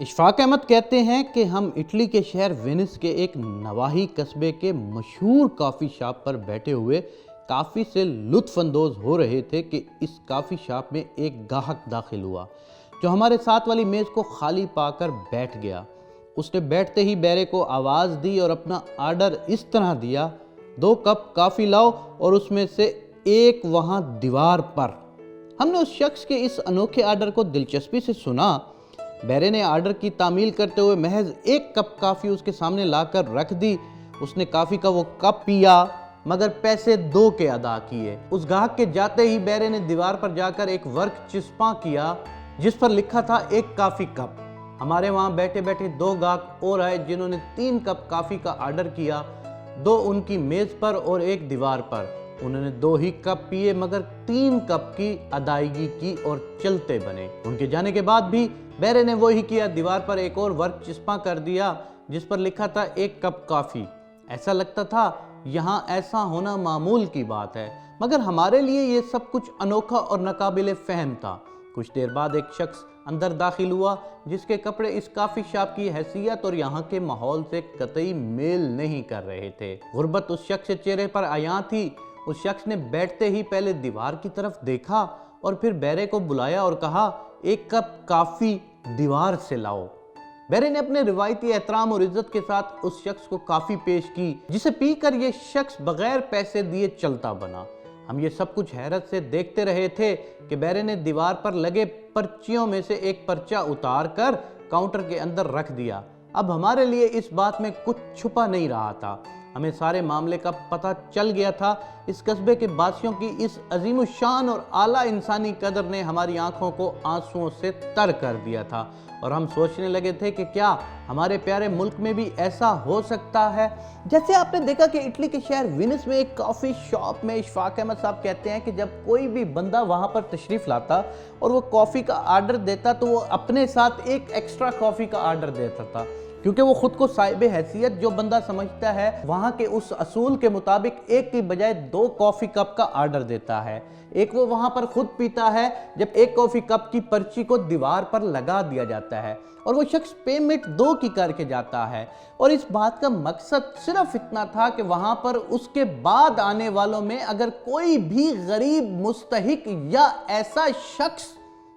اشفاق احمد کہتے ہیں کہ ہم اٹلی کے شہر وینس کے ایک نواحی قصبے کے مشہور کافی شاپ پر بیٹھے ہوئے کافی سے لطف اندوز ہو رہے تھے کہ اس کافی شاپ میں ایک گاہک داخل ہوا جو ہمارے ساتھ والی میز کو خالی پا کر بیٹھ گیا۔ اس نے بیٹھتے ہی بیرے کو آواز دی اور اپنا آرڈر اس طرح دیا: 2 کپ کافی لاؤ اور اس میں سے ایک وہاں دیوار پر۔ ہم نے اس شخص کے اس انوکھے آرڈر کو دلچسپی سے سنا۔ بیرے نے آرڈر کی تعمیل کرتے ہوئے محض 1 کپ کافی اس کے سامنے لا کر رکھ دی۔ اس نے کافی کا وہ کپ پیا مگر پیسے 2 کے ادا کیے۔ اس گاہک کے جاتے ہی بیرے نے دیوار پر جا کر ایک ورق چسپاں کیا جس پر لکھا تھا 1 کافی کپ۔ ہمارے وہاں بیٹھے بیٹھے 2 گاہک اور آئے جنہوں نے 3 کپ کافی کا آرڈر کیا، 2 ان کی میز پر اور 1 دیوار پر۔ انہوں نے 2 ہی کپ پیے مگر 3 کپ کی ادائیگی کی اور چلتے بنے۔ ان کے جانے کے بعد بھی بیرے نے وہی کیا، دیوار پر ایک اور ورق چسپاں کر دیا جس پر لکھا تھا 1 کپ کافی۔ ایسا لگتا تھا یہاں ایسا ہونا معمول کی بات ہے، مگر ہمارے لیے یہ سب کچھ انوکھا اور ناقابل فہم تھا۔ کچھ دیر بعد ایک شخص اندر داخل ہوا جس کے کپڑے اس کافی شاپ کی حیثیت اور یہاں کے ماحول سے قطعی میل نہیں کر رہے تھے۔ غربت اس شخص کے چہرے پر عیاں تھی۔ اس شخص نے بیٹھتے ہی پہلے دیوار کی طرف دیکھا اور پھر بیرے کو بلایا اور کہا: 1 کپ کافی دیوار سے لاؤ۔ بیرے نے اپنے روایتی احترام اور عزت کے ساتھ اس شخص کو کافی پیش کی جسے پی کر یہ شخص بغیر پیسے دیے چلتا بنا۔ ہم یہ سب کچھ حیرت سے دیکھتے رہے تھے کہ بیرے نے دیوار پر لگے پرچیوں میں سے ایک پرچہ اتار کر کاؤنٹر کے اندر رکھ دیا۔ اب ہمارے لیے اس بات میں کچھ چھپا نہیں رہا تھا۔ ہمیں سارے معاملے کا پتہ چل گیا تھا۔ اس قصبے کے باسیوں کی اس عظیم الشان اور اعلیٰ انسانی قدر نے ہماری آنکھوں کو آنسوؤں سے تر کر دیا تھا، اور ہم سوچنے لگے تھے کہ کیا ہمارے پیارے ملک میں بھی ایسا ہو سکتا ہے؟ جیسے آپ نے دیکھا کہ اٹلی کے شہر وینس میں ایک کافی شاپ میں اشفاق احمد صاحب کہتے ہیں کہ جب کوئی بھی بندہ وہاں پر تشریف لاتا اور وہ کافی کا آرڈر دیتا تو وہ اپنے ساتھ ایک ایکسٹرا کافی کا آرڈر دیتا تھا، کیونکہ وہ خود کو صاحب حیثیت جو بندہ سمجھتا ہے وہاں کے اس اصول کے مطابق 1 کی بجائے 2 کافی کپ کا آرڈر دیتا ہے۔ ایک وہ وہاں پر خود پیتا ہے جب 1 کافی کپ کی پرچی کو دیوار پر لگا دیا جاتا ہے، اور وہ شخص پیمنٹ 2 کی کر کے جاتا ہے۔ اور اس بات کا مقصد صرف اتنا تھا کہ وہاں پر اس کے بعد آنے والوں میں اگر کوئی بھی غریب مستحق یا ایسا شخص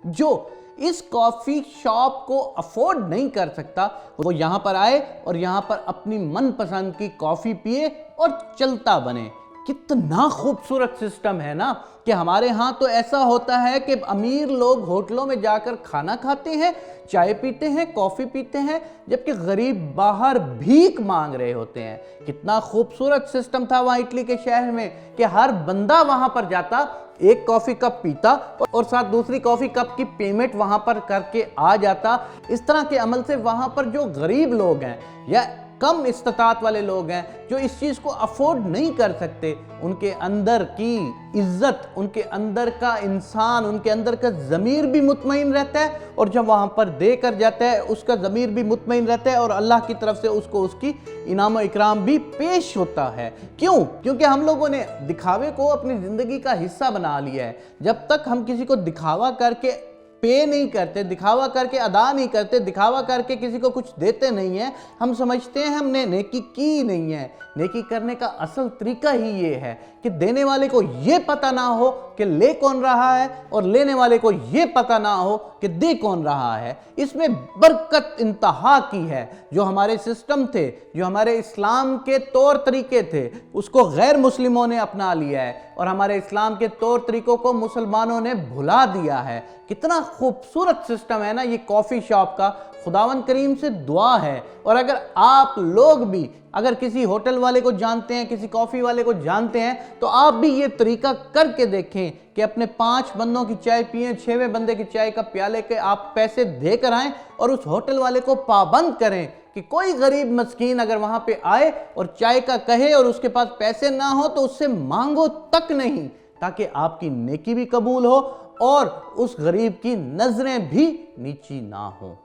جو اس کافی شاپ کو افورڈ نہیں کر سکتا، وہ یہاں پر آئے اور یہاں پر اپنی من پسند کی کافی پیے اور چلتا بنے۔ کتنا خوبصورت سسٹم ہے نا کہ ہمارے ہاں تو ایسا ہوتا ہے کہ امیر لوگ ہوٹلوں میں جا کر کھانا کھاتے ہیں، چائے پیتے ہیں، کافی پیتے ہیں، جبکہ غریب باہر بھیک مانگ رہے ہوتے ہیں۔ کتنا خوبصورت سسٹم تھا وہاں اٹلی کے شہر میں کہ ہر بندہ وہاں پر جاتا، 1 کافی کپ پیتا اور ساتھ دوسری کافی کپ کی پیمنٹ وہاں پر کر کے آ جاتا۔ اس طرح کے عمل سے وہاں پر جو غریب لوگ ہیں یا کم استطاعت والے لوگ ہیں جو اس چیز کو افورڈ نہیں کر سکتے، ان کے اندر کی عزت، ان کے اندر کا انسان، ان کے اندر کا ضمیر بھی مطمئن رہتا ہے، اور جب وہاں پر دے کر جاتا ہے اس کا ضمیر بھی مطمئن رہتا ہے، اور اللہ کی طرف سے اس کو اس کی انعام و اکرام بھی پیش ہوتا ہے۔ کیوں؟ کیونکہ ہم لوگوں نے دکھاوے کو اپنی زندگی کا حصہ بنا لیا ہے۔ جب تک ہم کسی کو دکھاوا کر کے پے نہیں کرتے، دکھاوا کر کے ادا نہیں کرتے، دکھاوا کر کے کسی کو کچھ دیتے نہیں ہیں، ہم سمجھتے ہیں ہم نے نیکی کی نہیں ہے۔ نیکی کرنے کا اصل طریقہ ہی یہ ہے کہ دینے والے کو یہ پتہ نہ ہو کہ لے کون رہا ہے، اور لینے والے کو یہ پتہ نہ ہو کہ دے کون رہا ہے۔ اس میں برکت انتہا کی ہے۔ جو ہمارے سسٹم تھے، جو ہمارے اسلام کے طور طریقے تھے، اس کو غیر مسلموں نے اپنا لیا ہے، اور ہمارے اسلام کے طور طریقوں کو مسلمانوں نے بھلا دیا ہے۔ کتنا خوبصورت سسٹم ہے نا یہ کافی شاپ کا۔ خداوند کریم سے دعا ہے، اور اگر آپ لوگ بھی اگر کسی ہوٹل والے کو جانتے ہیں، کسی کافی والے کو جانتے ہیں، تو آپ بھی یہ طریقہ کر کے دیکھیں کہ اپنے 5 بندوں کی چائے پیئیں، 6ویں بندے کی چائے کا پیالے کے آپ پیسے دے کر آئیں، اور اس ہوٹل والے کو پابند کریں کہ کوئی غریب مسکین اگر وہاں پہ آئے اور چائے کا کہے اور اس کے پاس پیسے نہ ہو تو اس سے مانگو تک نہیں، تاکہ آپ کی نیکی بھی قبول ہو اور اس غریب کی نظریں بھی نیچی نہ ہوں۔